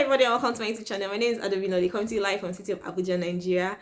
everybody, and welcome to my YouTube channel. My name is Adaobi Nnoli, coming to you live from the city of Abuja, Nigeria.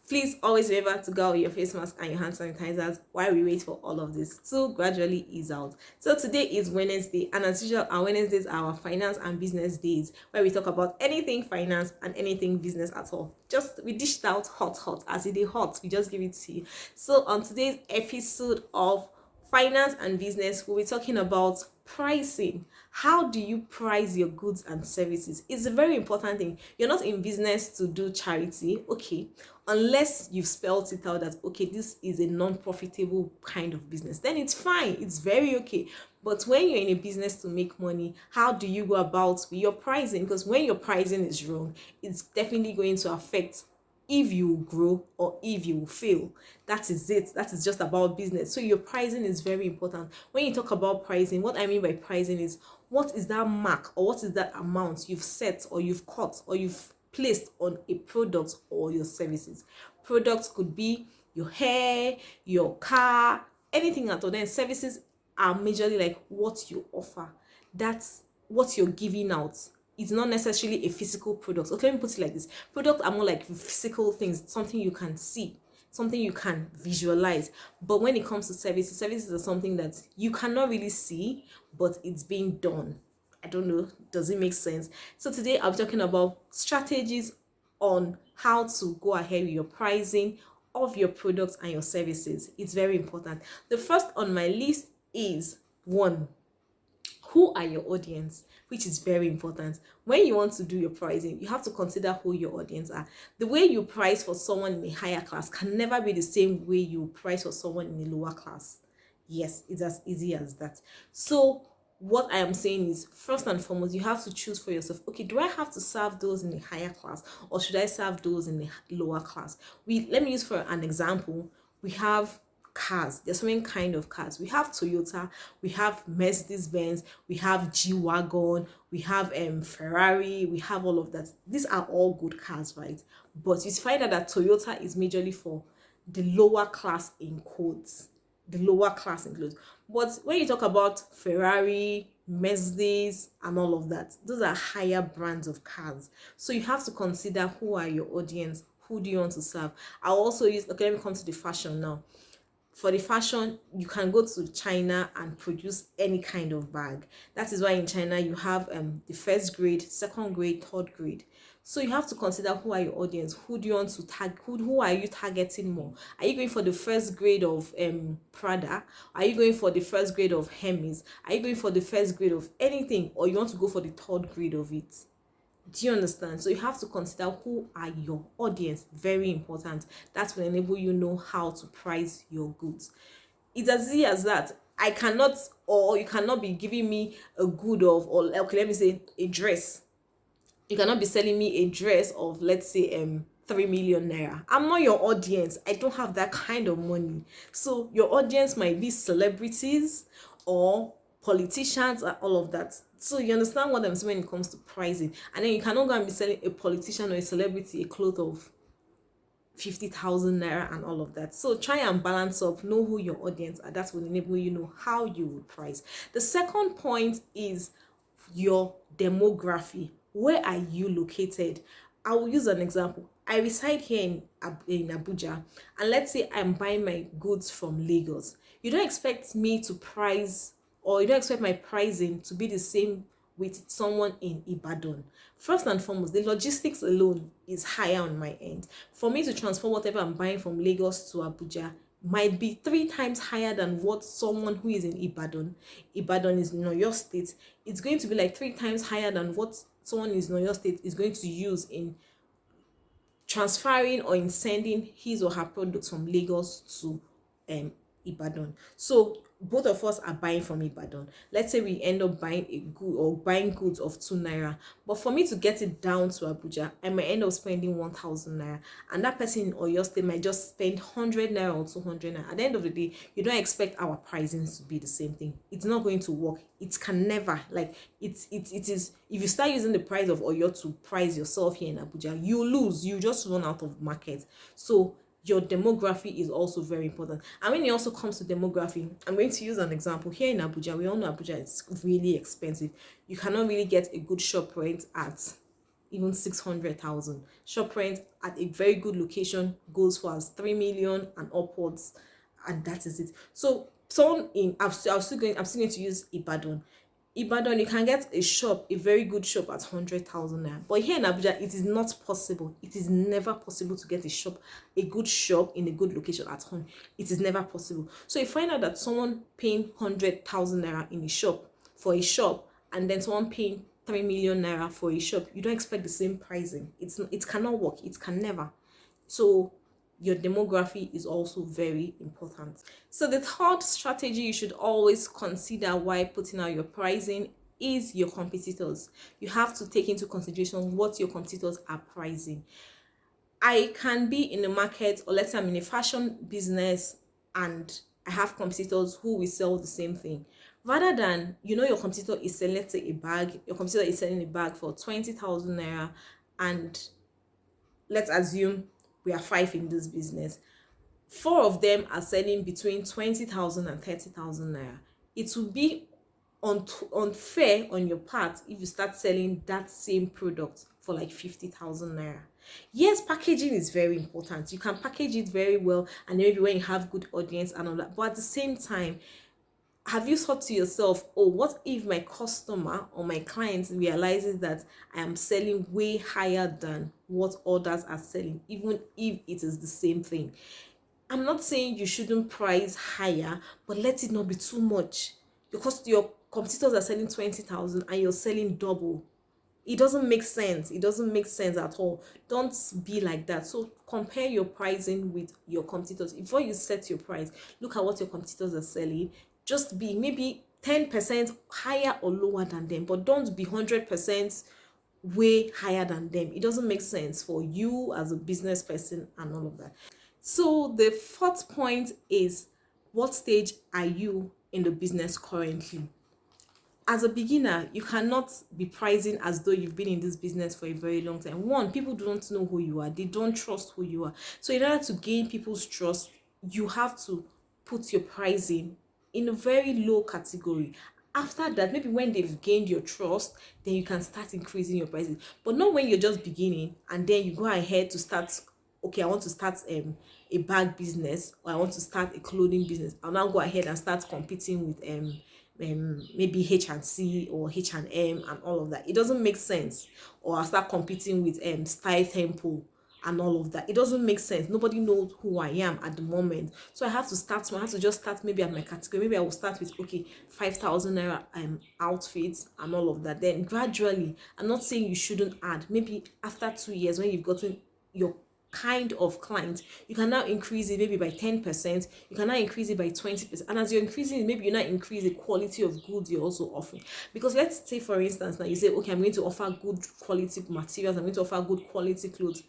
Please always remember to go with your face mask and your hand sanitizers while we wait for all of this to gradually ease out. So today is Wednesday, and as usual, our Wednesdays are our finance and business days, where we talk about anything finance and anything business at all. Just we dished out hot as it is hot. We just give it to you. So on today's episode of finance and business, we'll be talking about pricing. How do you price your goods and services? It's a very important thing. You're not in business to do charity, okay, unless you've spelled it out that okay, this is a non-profitable kind of business, then it's fine, it's very okay. But when you're in a business to make money, how do you go about with your pricing? Because when your pricing is wrong, it's definitely going to affect if you grow or if you fail. That is it. That is just about business. So your pricing is very important. When you talk about pricing, what I mean by pricing is what is that mark or what is that amount you've set or you've cut or you've placed on a product or your services. Products could be your hair, your car, anything at all. Then services are majorly like what you offer. That's what you're giving out. It's not necessarily a physical product. Okay, let me put it like this. Products are more like physical things, something you can see, something you can visualize. But when it comes to services are something that you cannot really see, but it's being done. I don't know, does it make sense? So today I'm talking about strategies on how to go ahead with your pricing of your products and your services. It's very important. The first on my list is one, who are your audience, which is very important. When you want to do your pricing, you have to consider who your audience are. The way you price for someone in a higher class can never be the same way you price for someone in a lower class. Yes, it's as easy as that. So what I am saying is, first and foremost, you have to choose for yourself, okay, do I have to serve those in a higher class or should I serve those in a lower class? Let me use for an example. We have cars. There's so many kind of cars. We have Toyota, we have Mercedes Benz, we have G-Wagon, we have Ferrari, we have all of that. These are all good cars, right? But you find out that Toyota is majorly for the lower class in quotes. The lower class includes. But when you talk about Ferrari, Mercedes, and all of that, those are higher brands of cars. So you have to consider who are your audience, who do you want to serve. I'll also use, okay, let me come to the fashion now. For the fashion, you can go to China and produce any kind of bag. That is why in China you have the first grade, second grade, third grade. So you have to consider who are your audience, who do you want to tag, who are you targeting more? Are you going for the first grade of Prada? Are you going for the first grade of Hermes? Are you going for the first grade of anything, or you want to go for the third grade of it? Do you understand? So you have to consider who are your audience. Very important. That will enable you know how to price your goods. It's as easy as that. I cannot, or you cannot be giving me a good of, or okay, let me say a dress. You cannot be selling me a dress of, let's say 3 million naira. I'm not your audience. I don't have that kind of money. So your audience might be celebrities or politicians and all of that. So you understand what I'm saying when it comes to pricing. And then you cannot go and be selling a politician or a celebrity a cloth of 50,000 naira and all of that. So try and balance up, know who your audience are. That will enable you know how you will price. The second point is your demography. Where are you located? I will use an example. I reside here in Abuja, and let's say I'm buying my goods from Lagos. You don't expect me to price, or you don't expect my pricing to be the same with someone in Ibadan. First and foremost, the logistics alone is higher on my end. For me to transfer whatever I'm buying from Lagos to Abuja might be 3 times higher than what someone who is in Ibadan is in Oyo State. It's going to be like 3 times higher than what someone in Oyo State is going to use in transferring or in sending his or her products from Lagos to Ibadan. So both of us are buying from Ibadan. Let's say we end up buying a good or buying goods of 2 naira, but for me to get it down to Abuja, I might end up spending 1,000 naira, and that person in Oyo State might just spend 100 naira or 200 naira. At the end of the day, you don't expect our pricing to be the same thing. It's not going to work. It can never, like it is. If you start using the price of Oyo to price yourself here in Abuja, you lose. You just run out of market. So your demography is also very important. And when it also comes to demography, I'm going to use an example. Here in Abuja, we all know Abuja is really expensive. You cannot really get a good shop rent at even 600,000. Shop rent at a very good location goes for as 3 million and upwards, and that is it. So someone in I'm still going to use Ibadan, you can get a shop, a very good shop at 100,000 naira. But here in Abuja, it is not possible. It is never possible to get a good shop in a good location at home. It is never possible. So you find out that someone paying 100,000 naira in a shop for a shop, and then someone paying 3 million naira for a shop. You don't expect the same pricing. It cannot work. It can never. So your demography is also very important. So the third strategy you should always consider while putting out your pricing is your competitors. You have to take into consideration what your competitors are pricing. I can be in the market, or let's say I'm in a fashion business and I have competitors who will sell the same thing. Rather than, your competitor is selling, let's say, a bag, your competitor is selling a bag for 20,000 naira, and let's assume we are 5 in this business. 4 of them are selling between 20,000 and 30,000 naira. It will be unfair on your part if you start selling that same product for like 50,000 naira. Yes, packaging is very important. You can package it very well, and maybe when you have good audience and all that. But at the same time, have you thought to yourself, oh, what if my customer or my client realizes that I am selling way higher than what others are selling, even if it is the same thing? I'm not saying you shouldn't price higher, but let it not be too much. Because your competitors are selling 20,000 and you're selling double. It doesn't make sense. It doesn't make sense at all. Don't be like that. So compare your pricing with your competitors. Before you set your price, look at what your competitors are selling. Just be maybe 10% higher or lower than them, but don't be 100% way higher than them. It doesn't make sense for you as a business person and all of that. So the fourth point is, what stage are you in the business currently? As a beginner, you cannot be pricing as though you've been in this business for a very long time. One, people don't know who you are. They don't trust who you are. So in order to gain people's trust, you have to put your pricing in a very low category. After that, maybe when they've gained your trust, then you can start increasing your prices. But not when you're just beginning and then you go ahead to start, okay, I want to start a bag business, or I want to start a clothing business. I'll now go ahead and start competing with maybe H&C or H&M and all of that. It doesn't make sense. Or I'll start competing with Style Temple and all of that. It doesn't make sense. Nobody knows who I am at the moment. So I have to just start maybe at my category. Maybe I will start with, okay, 5,000 naira outfits and all of that. Then gradually, I'm not saying you shouldn't add. Maybe after 2 years, when you've gotten your kind of client, you can now increase it maybe by 10%, you can now increase it by 20%, and as you're increasing it, maybe you now increase the quality of goods you're also offering. Because let's say, for instance, now you say, okay, I'm going to offer good quality materials, I'm going to offer good quality clothes,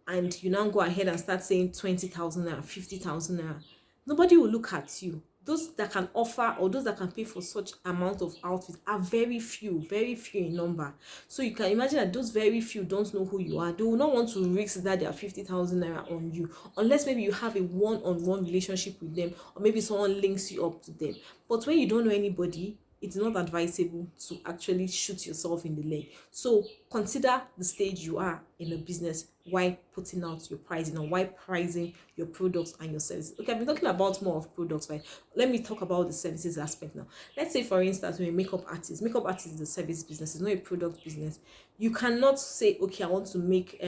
and you now go ahead and start saying 20,000 naira, 50,000 naira. Nobody will look at you. Those that can offer, or those that can pay for such amount of outfits, are very few in number. So you can imagine that those very few don't know who you are. They will not want to risk that they are 50,000 naira on you, unless maybe you have a one-on-one relationship with them, or maybe someone links you up to them. But when you don't know anybody, it's not advisable to actually shoot yourself in the leg. So consider the stage you are in a business while putting out your pricing, or while pricing your products and your services. Okay, I've been talking about more of products, right? Let me talk about the services aspect now. Let's say, for instance, you're a makeup artist. Makeup artist is a service business, it's not a product business. You cannot say, okay, I want to make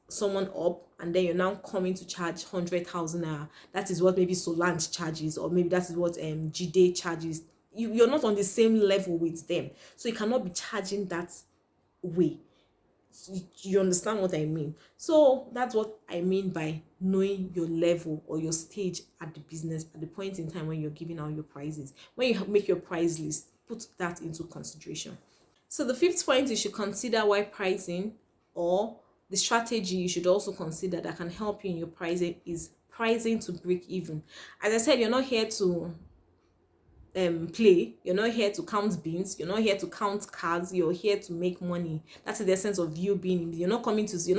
someone up, and then you're now coming to charge 100,000 naira. That is what maybe Solange charges, or maybe that is what Jide charges. You're not on the same level with them, so you cannot be charging that way. You understand what I mean? So that's what I mean by knowing your level or your stage at the business at the point in time when you're giving out your prices. When you make your price list, put that into consideration. So the fifth point you should consider while pricing, or the strategy you should also consider that can help you in your pricing, is pricing to break even. As I said, you're not here to play. You're not here to count beans, you're not here to count cards, you're here to make money. That's the essence of you being in. You're not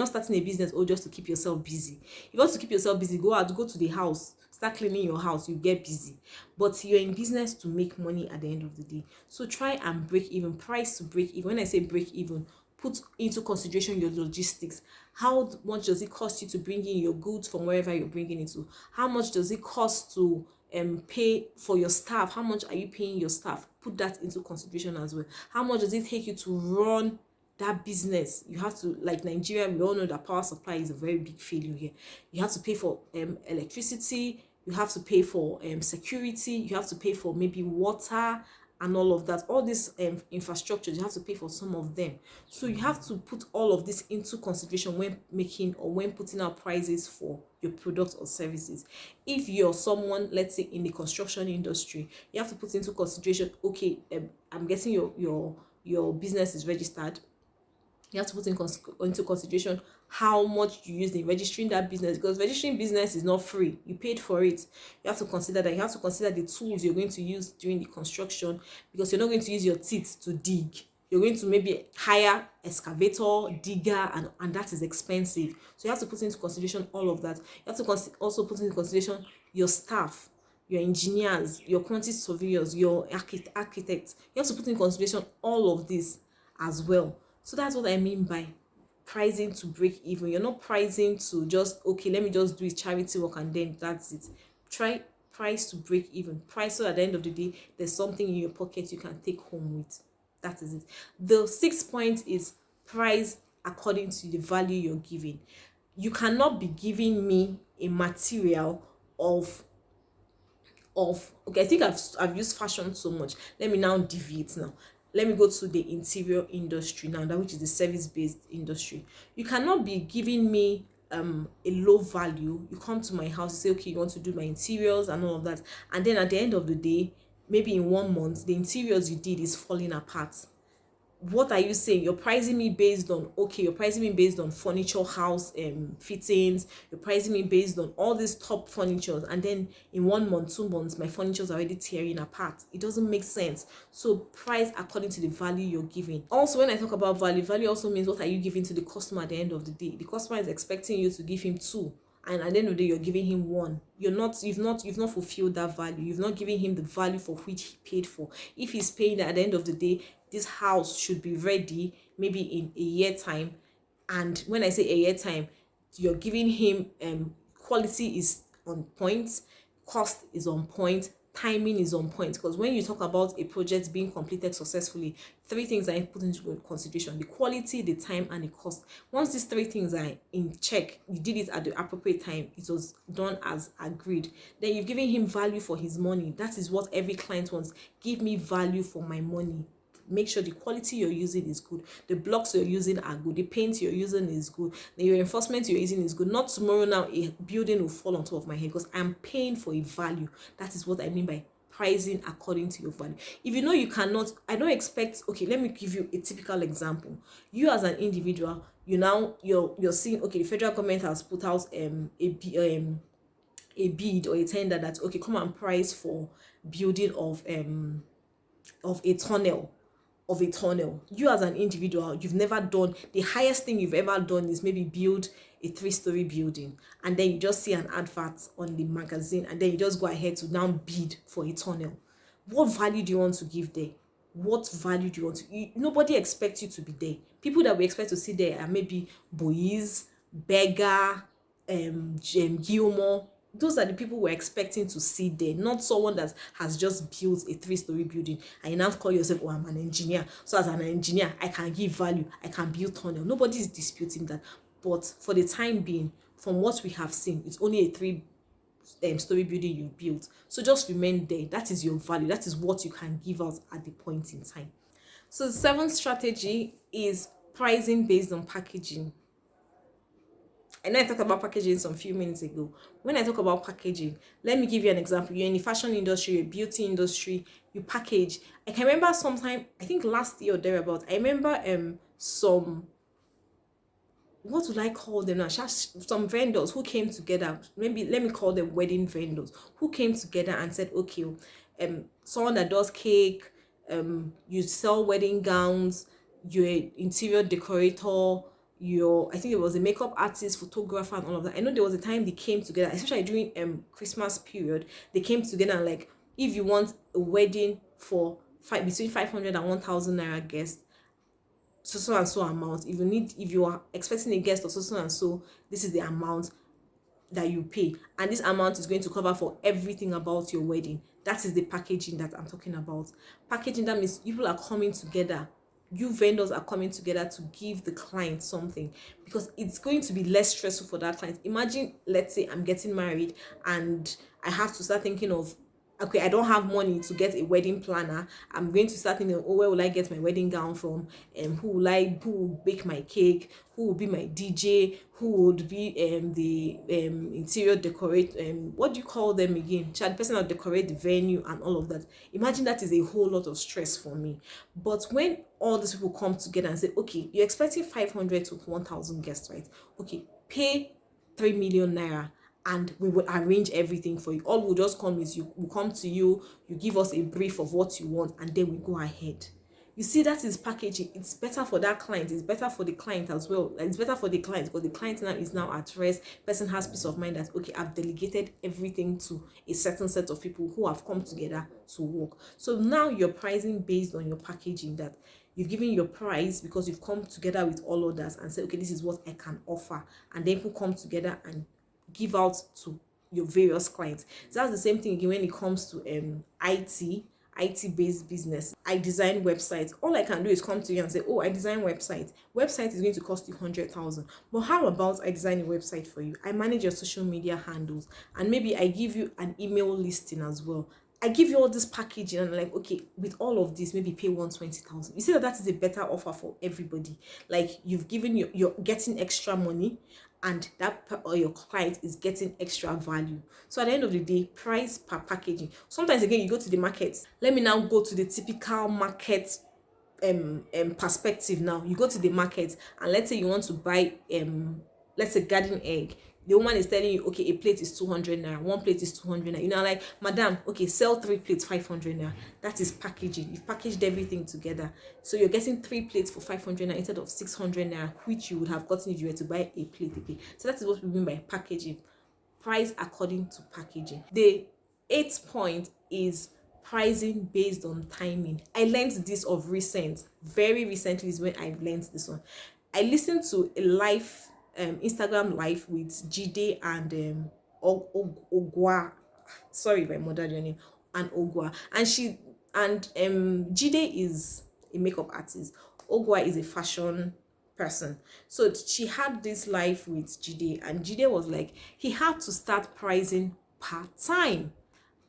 starting a business just to keep yourself busy. If you want to keep yourself busy, go to the house, start cleaning your house, you get busy. But you're in business to make money at the end of the day. So try and break even. Price to break even. When I say break even, put into consideration your logistics. How much does it cost you to bring in your goods from wherever you're bringing it to? How much does it cost to pay for your staff? How much are you paying your staff? Put that into consideration as well. How much does it take you to run that business? You have to, like Nigeria, we all know that power supply is a very big failure here. You have to pay for electricity, you have to pay for security, you have to pay for maybe water and all of that. All these infrastructures, you have to pay for some of them. So you have to put all of this into consideration when making or when putting out prices for your products or services. If you're someone, let's say in the construction industry, you have to put into consideration, okay, I'm guessing your business is registered. You have to put into consideration how much you use in registering that business, because registering business is not free. You paid for it. You have to consider that. You have to consider the tools you're going to use during the construction, because you're not going to use your teeth to dig. You're going to maybe hire excavator, digger, and that is expensive. So you have to put into consideration all of that. You have to also put into consideration your staff, your engineers, your quantity surveyors, your architects. You have to put in consideration all of this as well. So that's what I mean by pricing to break even. You're not pricing to just, okay, let me just do it charity work and then that's it. Try price to break even. Price so at the end of the day, there's something in your pocket you can take home with. That is it. The 6th point is price according to the value you're giving. You cannot be giving me a material of okay, I think I've used fashion so much. Let me now deviate now. Let me go to the interior industry now, that which is the service-based industry. You cannot be giving me a low value. You come to my house, you say, okay, you want to do my interiors and all of that, and then at the end of the day, maybe in 1 month, the interiors you did is falling apart. What are you saying? You're pricing me based on, okay, you're pricing me based on furniture house fittings, you're pricing me based on all these top furnitures, and then in 1 month, 2 months, my furniture is already tearing apart. It doesn't make sense. So price according to the value you're giving. Also, when I talk about value also means what are you giving to the customer at the end of the day. The customer is expecting you to give him 2, and at the end of the day, you're giving him 1. You've not fulfilled that value. You've not given him the value for which he paid for. If he's paying that at the end of the day, this house should be ready maybe in a year time, and when I say a year time, you're giving him quality is on point, cost is on point, timing is on point. Because when you talk about a project being completed successfully, 3 things are put into consideration: the quality, the time, and the cost. Once these 3 things are in check, you did it at the appropriate time, it was done as agreed, then you've given him value for his money. That is what every client wants. Give me value for my money. Make sure the quality you're using is good, the blocks you're using are good, the paint you're using is good, the reinforcement you're using is good. Not tomorrow now a building will fall on top of my head, because I'm paying for a value. That is what I mean by pricing according to your value. If you know you cannot, I don't expect, okay, let me give you a typical example. You as an individual, you're seeing, okay, the federal government has put out a bid or a tender that, okay, come and price for building of a tunnel. You as an individual, you've never done, the highest thing you've ever done is maybe build a 3-story building, and then you just see an advert on the magazine, and then you just go ahead to now bid for a tunnel. What value do you want to give there? What value do you want to? Nobody expects you to be there. People that we expect to see there are maybe boys, beggar, Gilmore. Those are the people we're expecting to see there, not someone that has just built a 3-story building and you now call yourself, oh, I'm an engineer. So as an engineer, I can give value, I can build tunnel. Nobody is disputing that. But for the time being, from what we have seen, it's only a 3-story building you built. So just remain there. That is your value. That is what you can give out at the point in time. So the 7th strategy is pricing based on packaging. I know I talked about packaging some few minutes ago. When I talk about packaging, let me give you an example. You're in the fashion industry, a beauty industry, you package. I can remember sometime, I think last year or thereabout, I remember some, what would I call them now? Some vendors who came together, maybe let me call them wedding vendors, who came together and said, okay, someone that does cake, you sell wedding gowns, you're an interior decorator, I think it was a makeup artist, photographer, and all of that. I know there was a time they came together, especially during Christmas period. They came together and like, if you want a wedding for between 500 and 1,000 naira guests, so and so amount. If you are expecting a guest of so and so, this is the amount that you pay, and this amount is going to cover for everything about your wedding. That is the packaging that I'm talking about. Packaging, that means people are coming together, you vendors are coming together to give the client something, because it's going to be less stressful for that client. Imagine, let's say I'm getting married and I have to start thinking of, okay, I don't have money to get a wedding planner. I'm going to start thinking, oh, where will I get my wedding gown from? Who will bake my cake? Who will be my DJ? Who would be the interior decorate? What do you call them again? The person that decorate the venue and all of that. Imagine that is a whole lot of stress for me. But when all these people come together and say, okay, you're expecting 500 to 1,000 guests, right? Okay, pay 3 million naira and we will arrange everything for you. All we'll just come is we'll come to you, you give us a brief of what you want, and then we go ahead. You see, that is packaging. It's better for that client. It's better for the client as well. It's better for the client, because the client now is now at rest. Person has peace of mind that, okay, I've delegated everything to a certain set of people who have come together to work. So now you're pricing based on your packaging, that you've given your price because you've come together with all others and said, okay, this is what I can offer. And then people come together and give out to your various clients. So that's the same thing again when it comes to IT based business. I design websites. All I can do is come to you and say, oh, I design website. Website is going to cost you 100,000. But how about I design a website for you? I manage your social media handles, and maybe I give you an email listing as well. I give you all this packaging, and I'm like, okay, with all of this, maybe pay 120,000. You see that is a better offer for everybody. Like, you've given you're getting extra money, and that or your client is getting extra value. So at the end of the day, price per packaging. Sometimes again, you go to the market. Let me now go to the typical market perspective. Now you go to the market, and let's say you want to buy let's say garden egg. The woman is telling you, okay, a plate is 200 naira, one plate is 200 naira. You know, like, madam, okay, sell 3 plates 500 naira. That is packaging. You've packaged everything together, so you're getting 3 plates for 500 naira instead of 600 naira, which you would have gotten if you were to buy a plate. So that is what we mean by packaging. Price according to packaging. The 8th point is pricing based on timing. I learned this of recent. Very recently is when I learned this one. I listened to a live Instagram live with Jide and Ogwa. Sorry if I murdered your name. And Ogwa. And Jide is a makeup artist. Ogwa is a fashion person. So she had this live with Jide, and Jide was like, he had to start pricing per time.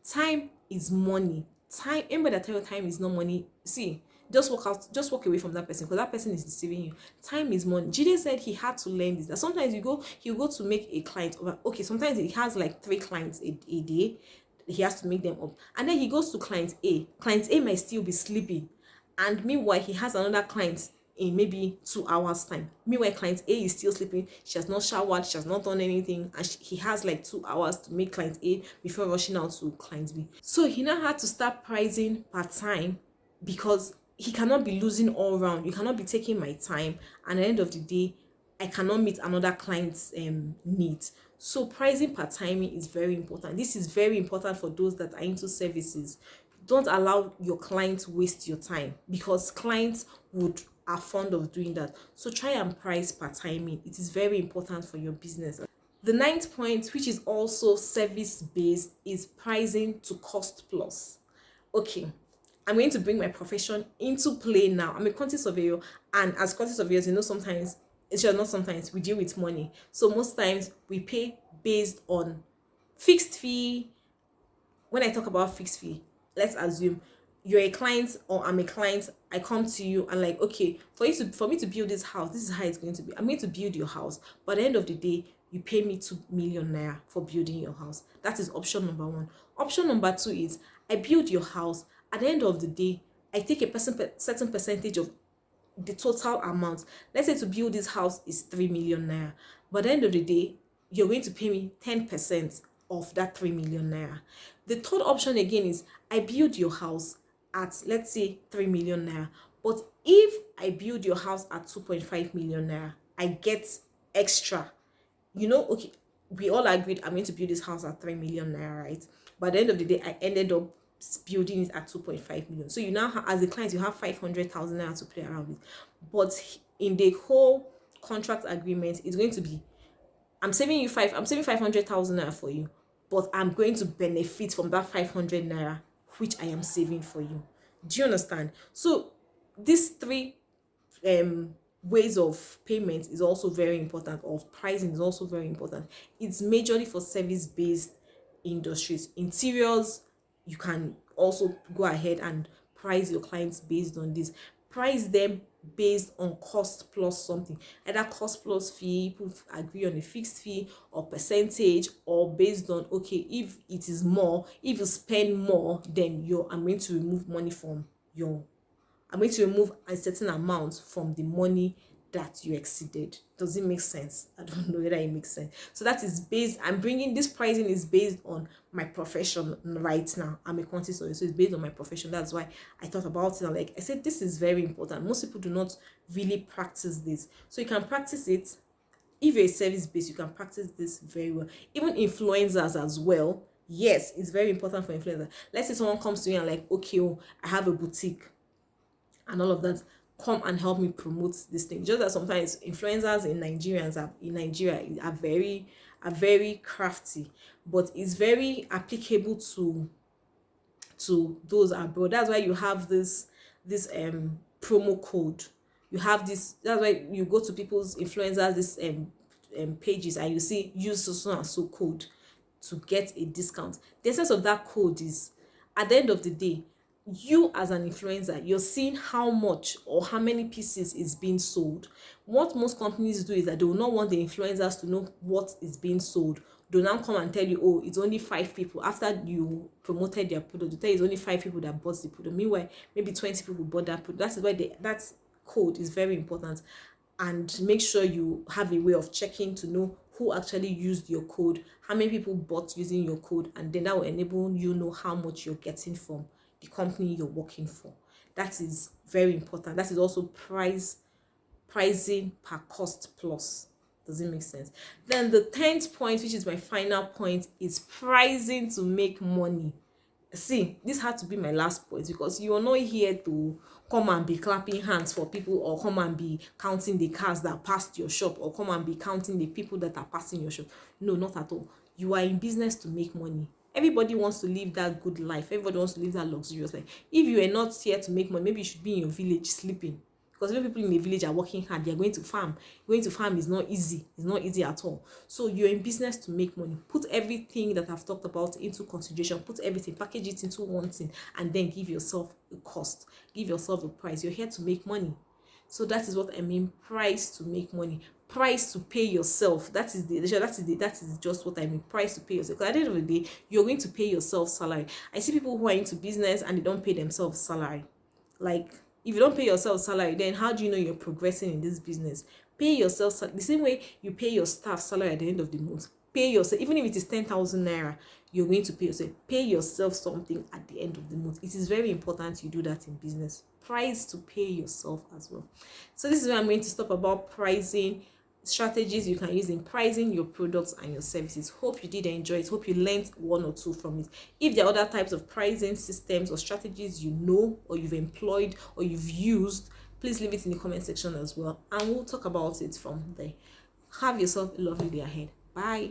Time is money. Time, anybody that tell you time is not money, see, just walk away from that person, because that person is deceiving you. Time is money. Jide said he had to learn this. That sometimes he'll go to make a client over. Okay, sometimes he has like 3 clients a day. He has to make them up, and then he goes to client A. Client A might still be sleeping, and meanwhile he has another client in maybe 2 hours time. Meanwhile, client A is still sleeping. She has not showered, she has not done anything, and he has like 2 hours to make client A before rushing out to client B. So he now had to start pricing per time, because he cannot be losing all round. You cannot be taking my time, and at the end of the day, I cannot meet another client's needs. So pricing per timing is very important. This is very important for those that are into services. Don't allow your clients waste your time, because clients are fond of doing that. So try and price per timing. It is very important for your business. The 9th point, which is also service based, is pricing to cost plus. Okay, I'm going to bring my profession into play now. I'm a quantity surveyor, and as quantity surveyors, you know, sometimes it's just not sometimes we deal with money. So most times we pay based on fixed fee. When I talk about fixed fee, let's assume you're a client or I'm a client. I come to you and like, okay, for me to build this house, this is how it's going to be. I'm going to build your house, but at the end of the day, you pay me 2 million naira for building your house. That is option number 1. Option number 2 is I build your house. At the end of the day, I take a certain percentage of the total amount. Let's say to build this house is 3 million naira, but at the end of the day, you're going to pay me 10% of that 3 million naira. The third option again is I build your house at, let's say, 3 million naira, but if I build your house at 2.5 million naira, I get extra. You know, okay, we all agreed I'm going to build this house at 3 million naira, right? But at the end of the day, I ended up building it at 2.5 million. So you now as a client, you have 500,000 naira to play around with. But in the whole contract agreement, it's going to be, I'm saving 500,000 naira for you, but I'm going to benefit from that 500 naira which I am saving for you. Do you understand? So these three ways of payment is also very important, of pricing is also very important. It's majorly for service based industries. Interiors, you can also go ahead and price your clients based on this. Price them based on cost plus something, either cost plus fee, people agree on a fixed fee or percentage, or based on, okay, if it is more, if you spend more, then I'm going to remove money from your, I'm going to remove a certain amount from the money that you exceeded. Does it make sense? I don't know whether it makes sense. So that is based, I'm bringing this pricing is based on my profession right now. I'm a quantity surveyor, so it's based on my profession. That's why I thought about it. Like I said, this is very important. Most people do not really practice this. So you can practice it. If you're a service based, you can practice this very well. Even influencers as well. Yes, it's very important for influencers. Let's say someone comes to you and like, okay, oh, I have a boutique and all of that, come and help me promote this thing. Just that sometimes influencers in Nigeria are very crafty, but it's very applicable to those abroad. That's why you have this promo code. You have this. That's why you go to people's influencers this pages and you see use so and so code to get a discount. The essence of that code is, at the end of the day, you as an influencer, you're seeing how much or how many pieces is being sold. What most companies do is that they will not want the influencers to know what is being sold. They'll now come and tell you, oh, it's only 5 people. After you promoted their product, they tell you it's only 5 people that bought the product. Meanwhile, maybe 20 people bought that product. That is why that code is very important. And make sure you have a way of checking to know who actually used your code, how many people bought using your code, and then that will enable you know how much you're getting from the company you're working for. That is very important. That is also pricing per cost plus. Does it make sense? Then the 10th point, which is my final point, is pricing to make money. See, this had to be my last point, because you are not here to come and be clapping hands for people, or come and be counting the cars that passed your shop, or come and be counting the people that are passing your shop. No, not at all. You are in business to make money. Everybody wants to live that good life. Everybody wants to live that luxurious life. If you are not here to make money, maybe you should be in your village sleeping. Because when people in the village are working hard, they are going to farm. Going to farm is not easy. It's not easy at all. So you're in business to make money. Put everything that I've talked about into consideration. Put everything, package it into one thing, and then give yourself a cost. Give yourself a price. You're here to make money. So that is what I mean. Price to make money. Price to pay yourself. That is just what I mean. Price to pay yourself. Because at the end of the day, you're going to pay yourself salary. I see people who are into business and they don't pay themselves salary. Like, if you don't pay yourself salary, then how do you know you're progressing in this business? Pay yourself the same way you pay your staff salary at the end of the month. Pay yourself, even if it is 10,000 naira, you're going to pay yourself. Pay yourself something at the end of the month. It is very important you do that in business. Price to pay yourself as well. So this is where I'm going to stop about pricing, strategies you can use in pricing your products and your services. Hope you did enjoy it. Hope you learned one or two from it. If there are other types of pricing systems or strategies you know, or you've employed, or you've used, please leave it in the comment section as well, and we'll talk about it from there. Have yourself a lovely day ahead. Bye.